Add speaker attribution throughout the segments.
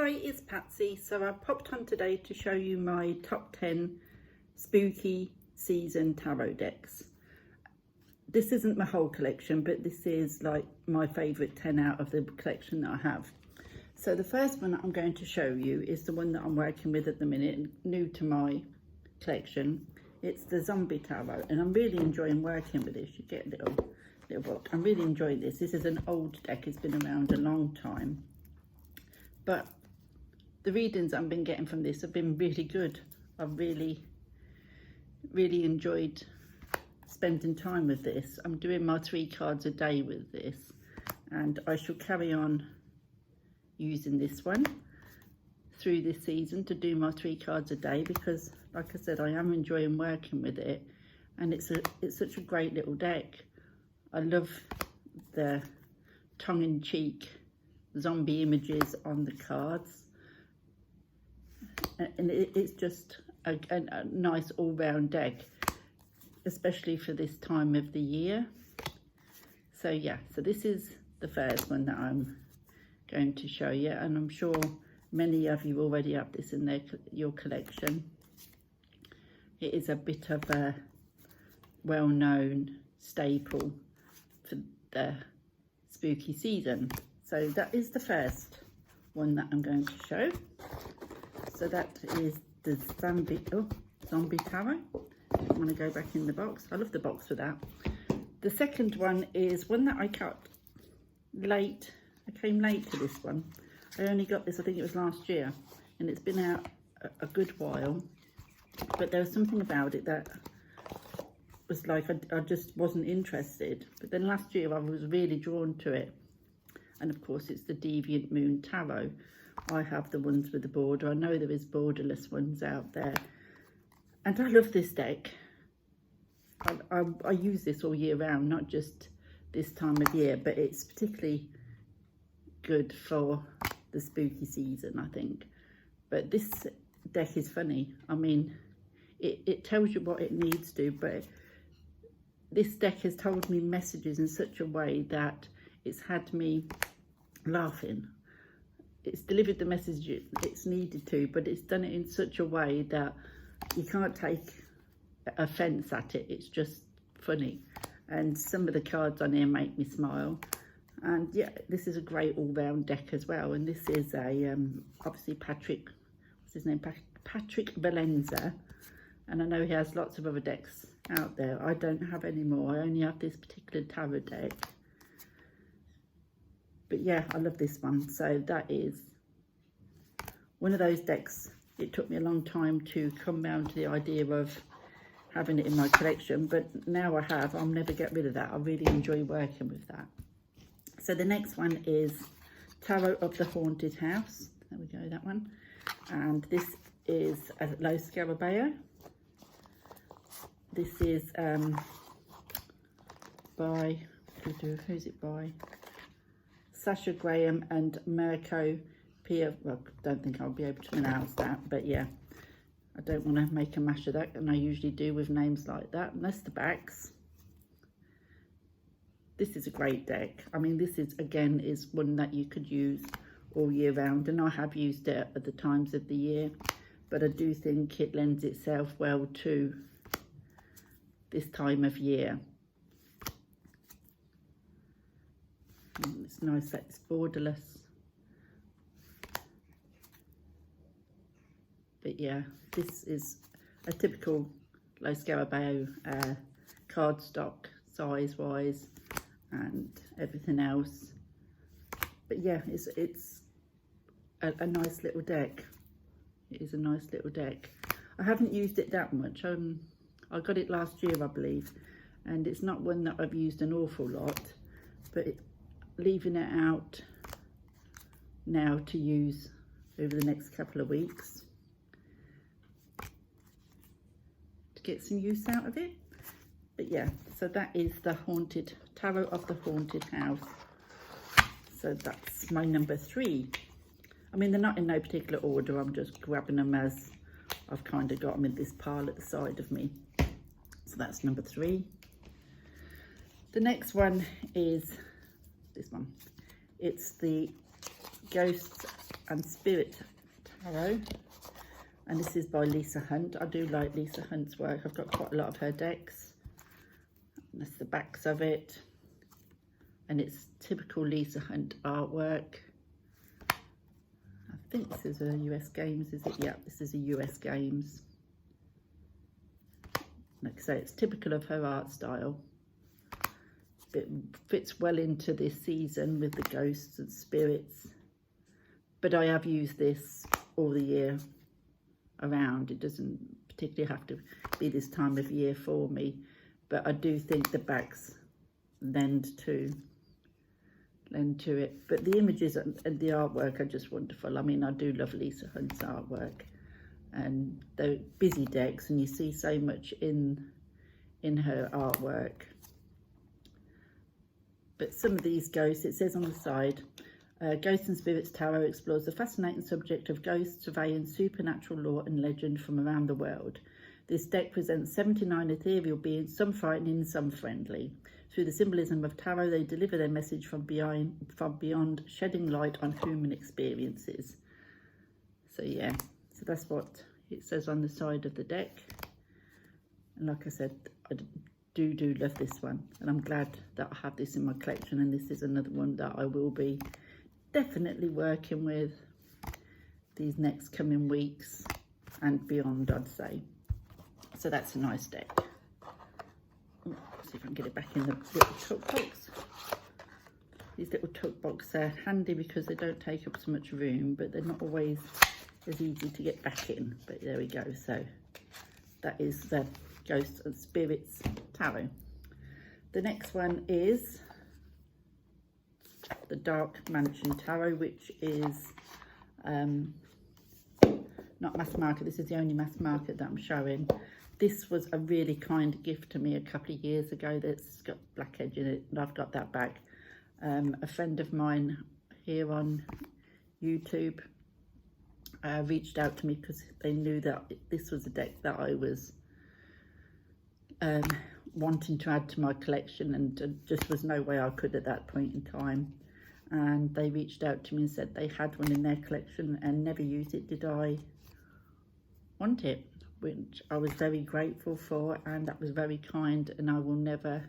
Speaker 1: Hi, it's Patsy. So I popped on today to show you my top 10 spooky season tarot decks. This isn't my whole collection, but this is like my favourite 10 out of the collection that I have. So the first one that I'm going to show you is the one that I'm working with at the minute, new to my collection. It's the Zombie Tarot, and I'm really enjoying working with this. You get a little book. I'm really enjoying this. This is an old deck. It's been around a long time. But the readings I've been getting from this have been really good. I've really enjoyed spending time with this. I'm doing my 3 cards a day with this, and I shall carry on using this one through this season to do my 3 cards a day, because like I said, I am enjoying working with it, and it's such a great little deck. I love the tongue-in-cheek zombie images on the cards, and it's just a nice all-round deck, especially for this time of the year. So yeah, so this is the first one that I'm going to show you, and I'm sure many of you already have this in your collection. It is a bit of a well-known staple for the spooky season. So that is the first one that I'm going to show. So that is the Zombie Tarot. I'm going to go back in the box. I love the box for that. The second one is one that I got late. I came late to this one. I only got this, I think it was last year, and it's been out a good while. But there was something about it that was like, I just wasn't interested. But then last year I was really drawn to it. And of course it's the Deviant Moon Tarot. I have the ones with the border. I know there is borderless ones out there. And I love this deck. I use this all year round, not just this time of year, but it's particularly good for the spooky season, I think. But this deck is funny. I mean, it tells you what it needs to, but this deck has told me messages in such a way that it's had me laughing. It's delivered the message it's needed to, but it's done it in such a way that you can't take offence at it. It's just funny, and some of the cards on here make me smile. And yeah, this is a great all-round deck as well. And this is a obviously Patrick, what's his name, Patrick Valenza, and I know he has lots of other decks out there. I don't have any more. I only have this particular tarot deck. But yeah, I love this one. So that is one of those decks. It took me a long time to come round to the idea of having it in my collection, but now I have. I'll never get rid of that. I really enjoy working with that. So the next one is Tarot of the Haunted House. There we go, that one. And this is a Lo Scarabeo. This is by, who's it by? Sasha Graham and Mirko Pia. Well, I don't think I'll be able to pronounce that, but yeah, I don't want to make a mash of that, and I usually do with names like that. And that's the backs. This is a great deck. I mean, this is, again, is one that you could use all year round, and I have used it at the times of the year, but I do think it lends itself well to this time of year. It's nice that it's borderless. But yeah, this is a typical Lo Scarabeo cardstock size-wise and everything else. But yeah, it's a nice little deck. It is a nice little deck. I haven't used it that much. I got it last year, I believe, and it's not one that I've used an awful lot, but leaving it out now to use over the next couple of weeks to get some use out of it. But yeah, so that is the Tarot of the Haunted House. So that's my number 3. I mean, they're not in no particular order. I'm just grabbing them as I've kind of got them in this pile at the side of me. So that's number 3. The next one is this one. It's the Ghosts and Spirit Tarot. And this is by Lisa Hunt. I do like Lisa Hunt's work. I've got quite a lot of her decks. That's the backs of it. And it's typical Lisa Hunt artwork. I think this is a US Games, is it? Yeah, this is a US Games. Like I say, it's typical of her art style. It fits well into this season with the ghosts and spirits. But I have used this all the year around. It doesn't particularly have to be this time of year for me, but I do think the backs lend to it. But the images and the artwork are just wonderful. I mean, I do love Lisa Hunt's artwork, and they're busy decks, and you see so much in her artwork. But some of these ghosts, it says on the side, Ghosts and Spirits Tarot explores the fascinating subject of ghosts, surveying supernatural lore and legend from around the world. This deck presents 79 ethereal beings, some frightening and some friendly. Through the symbolism of tarot, they deliver their message from beyond, shedding light on human experiences. So yeah, so that's what it says on the side of the deck. And like I said, I do love this one, and I'm glad that I have this in my collection, and this is another one that I will be definitely working with these next coming weeks and beyond, I'd say. So that's a nice deck. See if I can get it back in the little tuck box. These little tuck boxes are handy because they don't take up so much room, but they're not always as easy to get back in. But there we go. So that is the Ghosts and Spirits Tarot. The next one is the Dark Mansion Tarot, which is not mass market. This is the only mass market that I'm showing. This was a really kind gift to me a couple of years ago that's got black edge in it, and I've got that back. A friend of mine here on YouTube reached out to me because they knew that this was a deck that I was wanting to add to my collection, and just was no way I could at that point in time. And they reached out to me and said they had one in their collection and never used it. Did I want it? Which I was very grateful for, and that was very kind, and I will never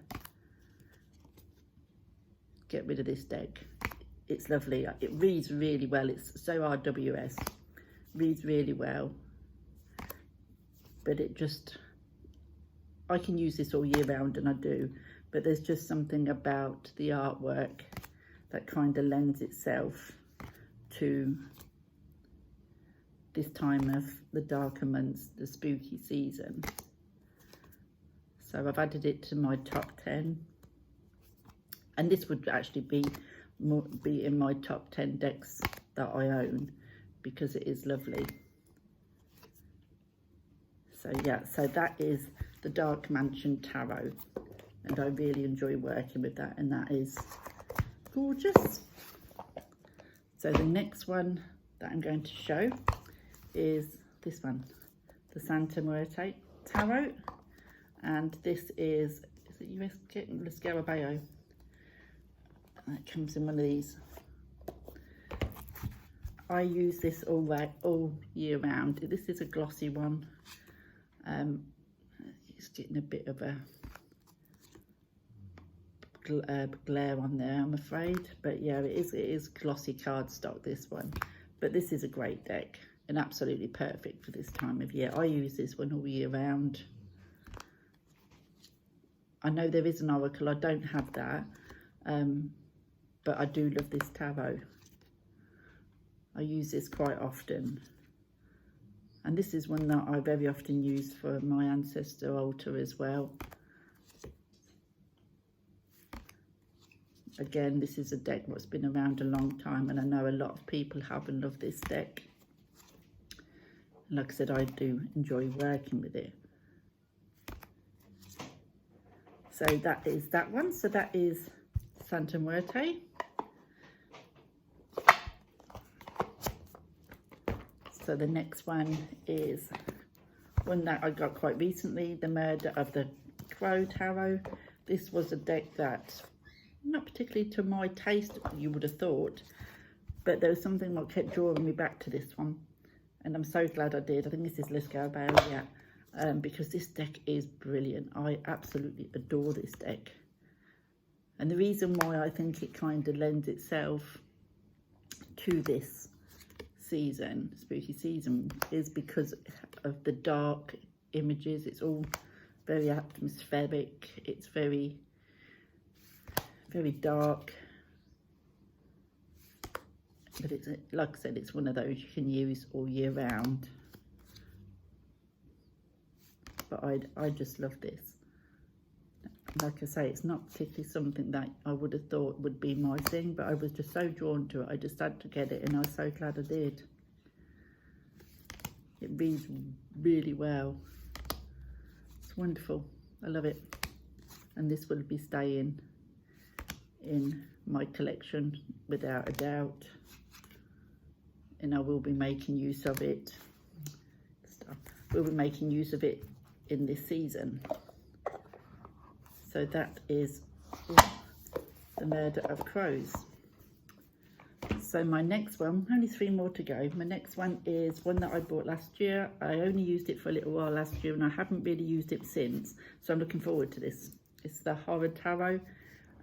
Speaker 1: get rid of this deck. It's lovely. It reads really well. It's so RWS, reads really well, but it just, I can use this all year round, and I do, but there's just something about the artwork that kind of lends itself to this time of the darker months, the spooky season. So I've added it to my top 10, and this would actually be in my top 10 decks that I own, because it is lovely. So yeah, so that is the Dark Mansion Tarot, and I really enjoy working with that, and that is gorgeous. So the next one that I'm going to show is this one, the Santa Muerte Tarot, and this is it US Scarabeo, and it comes in one of these. I use this all year round. This is a glossy one. It's getting a bit of a glare on there, I'm afraid, but yeah, it is glossy cardstock, this one. But this is a great deck and absolutely perfect for this time of year. I use this one all year round. I know there is an oracle, I don't have that, but I do love this tarot. I use this quite often, and this is one that I very often use for my ancestor altar as well. Again, this is a deck that's been around a long time, and I know a lot of people have and love this deck. And like I said, I do enjoy working with it. So that is that one. So that is Santa Muerte. So the next one is one that I got quite recently, the Murder of the Crow Tarot. This was a deck that, not particularly to my taste, you would have thought, but there was something that kept drawing me back to this one, and I'm so glad I did. I think this is Let's Go About It, because this deck is brilliant. I absolutely adore this deck. And the reason why I think it kind of lends itself to this season, spooky season, is because of the dark images. It's all very atmospheric. It's very, very dark. But it's, like I said, it's one of those you can use all year round. But I just love this. Like I say, it's not particularly something that I would have thought would be my thing, but I was just so drawn to it. I just had to get it, and I was so glad I did. It reads really well. It's wonderful. I love it. And this will be staying in my collection without a doubt. And I will be making use of it. We'll be making use of it in this season. So that is The Murder of Crows. So my next one, only 3 more to go. My next one is one that I bought last year. I only used it for a little while last year, and I haven't really used it since. So I'm looking forward to this. It's the Horror Tarot,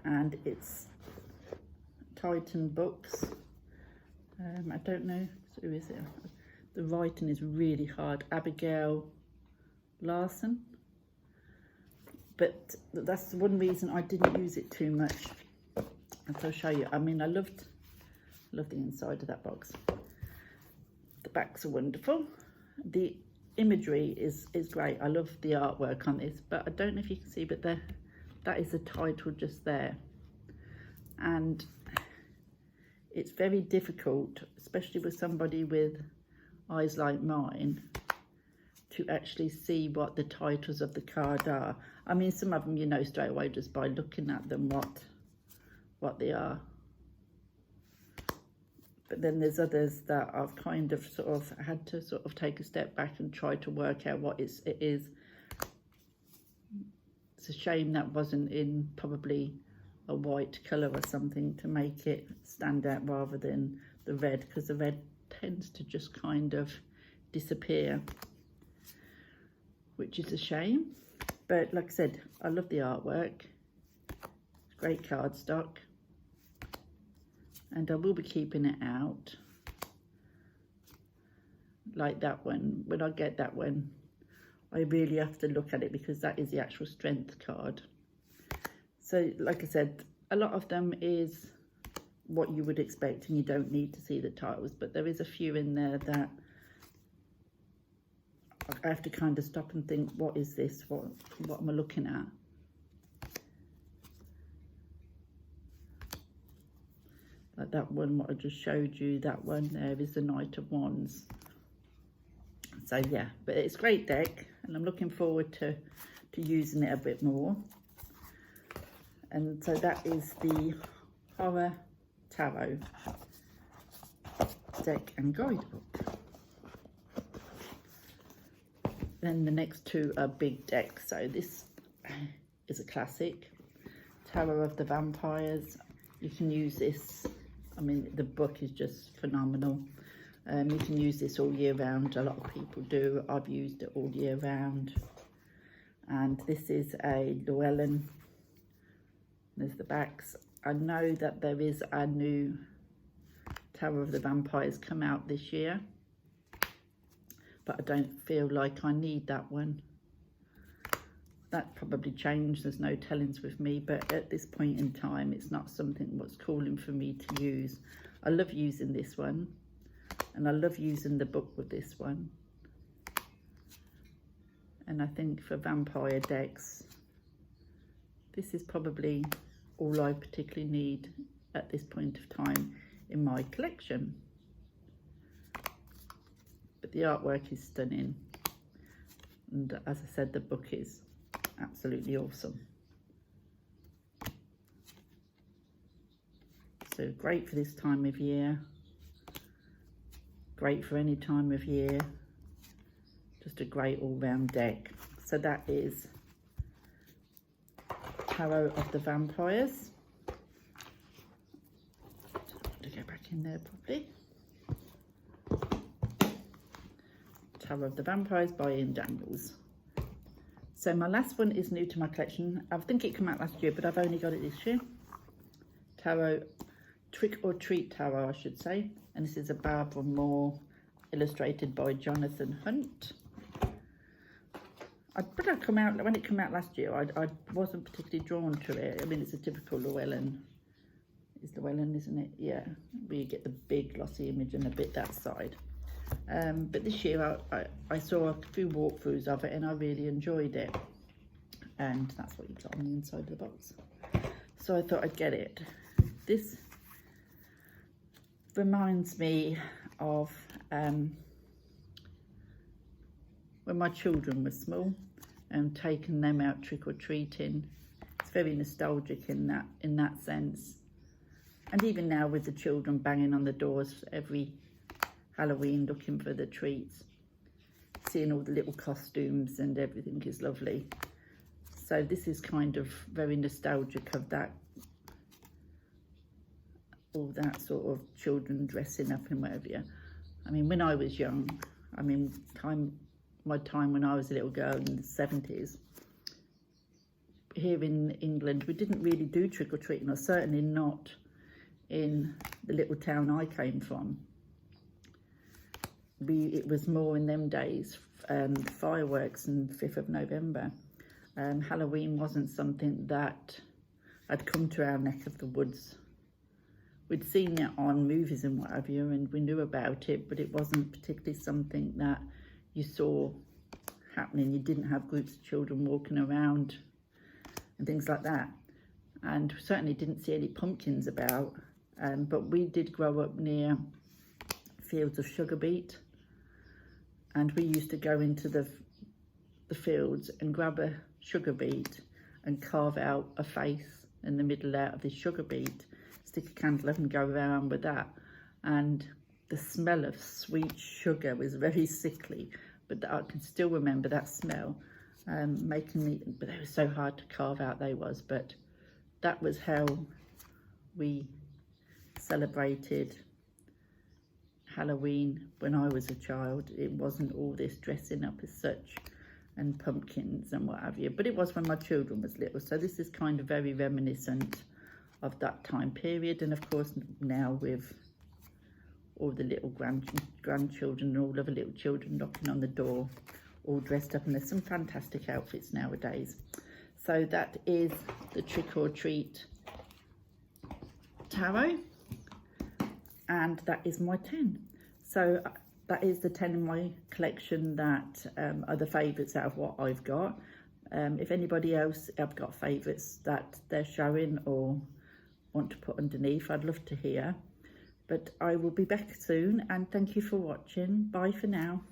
Speaker 1: and it's Titan Books. I don't know, who is it? The writing is really hard. Abigail Larson. But that's one reason I didn't use it too much. And so I'll show you. I mean, I love the inside of that box. The backs are wonderful. The imagery is great. I love the artwork on this, but I don't know if you can see, but that is the title just there. And it's very difficult, especially with somebody with eyes like mine, to actually see what the titles of the card are. I mean, some of them you know straight away just by looking at them what they are. But then there's others that I've kind of sort of had to sort of take a step back and try to work out what it is. It's a shame that wasn't in probably a white colour or something to make it stand out rather than the red, because the red tends to just kind of disappear, which is a shame. But like I said, I love the artwork. Great cardstock. And I will be keeping it out. Like that one. When I get that one, I really have to look at it, because that is the actual strength card. So like I said, a lot of them is what you would expect, and you don't need to see the titles. But there is a few in there that I have to kind of stop and think, what is this? What am I looking at? Like that one, what I just showed you, that one there is the Knight of Wands. So yeah, but it's a great deck, and I'm looking forward to using it a bit more. And so that is the Horror Tarot deck and guidebook. Then the next 2 are big decks. So this is a classic, Tarot of the Vampires. You can use this, I mean, the book is just phenomenal. You can use this all year round. A lot of people do. I've used it all year round. And this is a Llewellyn. There's the backs. I know that there is a new Tarot of the Vampires come out this year, but I don't feel like I need that one. That probably changed, there's no tellings with me, but at this point in time, it's not something what's calling for me to use. I love using this one, and I love using the book with this one. And I think for vampire decks, this is probably all I particularly need at this point of time in my collection. But the artwork is stunning, and as I said, the book is absolutely awesome. So great for this time of year, great for any time of year, just a great all-round deck. So that is Tarot of the Vampires. To go back back in there properly. Tower of the Vampires by Ian Daniels. So my last one is new to my collection. I think it came out last year, but I've only got it this year. Tarot, Trick or Treat Tarot, I should say. And this is a Barbara Moore, illustrated by Jonathan Hunt. When it came out last year, I wasn't particularly drawn to it. I mean, it's a typical Llewellyn. It's Llewellyn, isn't it? Yeah, where you get the big glossy image and a bit that side. But this year I saw a few walkthroughs of it and I really enjoyed it. And that's what you got on the inside of the box. So I thought I'd get it. This reminds me of when my children were small and taking them out trick-or-treating. It's very nostalgic in that sense. And even now with the children banging on the doors every Halloween looking for the treats, seeing all the little costumes and everything is lovely. So this is kind of very nostalgic of that, all that sort of children dressing up and whatever. I mean, when I was young, I mean, my time when I was a little girl in the 70s, here in England, we didn't really do trick-or-treating, or certainly not in the little town I came from. It was more in them days, fireworks and 5th of November. Halloween wasn't something that had come to our neck of the woods. We'd seen it on movies and what have you, and we knew about it, but it wasn't particularly something that you saw happening. You didn't have groups of children walking around and things like that. And certainly didn't see any pumpkins about. But we did grow up near fields of sugar beet. And we used to go into the fields and grab a sugar beet and carve out a face in the middle out of this sugar beet, stick a candle up and go around with that. And the smell of sweet sugar was very sickly, but I can still remember that smell, making me, but they were so hard to carve out, they was, but that was how we celebrated Halloween when I was a child. It wasn't all this dressing up as such and pumpkins and what have you, but it was when my children was little. So this is kind of very reminiscent of that time period. And of course now with all the little grandchildren and all of the little children knocking on the door, all dressed up, and there's some fantastic outfits nowadays. So that is the Trick or Treat Tarot, and that is my 10. So that is the 10 in my collection that are the favourites out of what I've got. If anybody else have got favourites that they're showing or want to put underneath, I'd love to hear. But I will be back soon, and thank you for watching. Bye for now.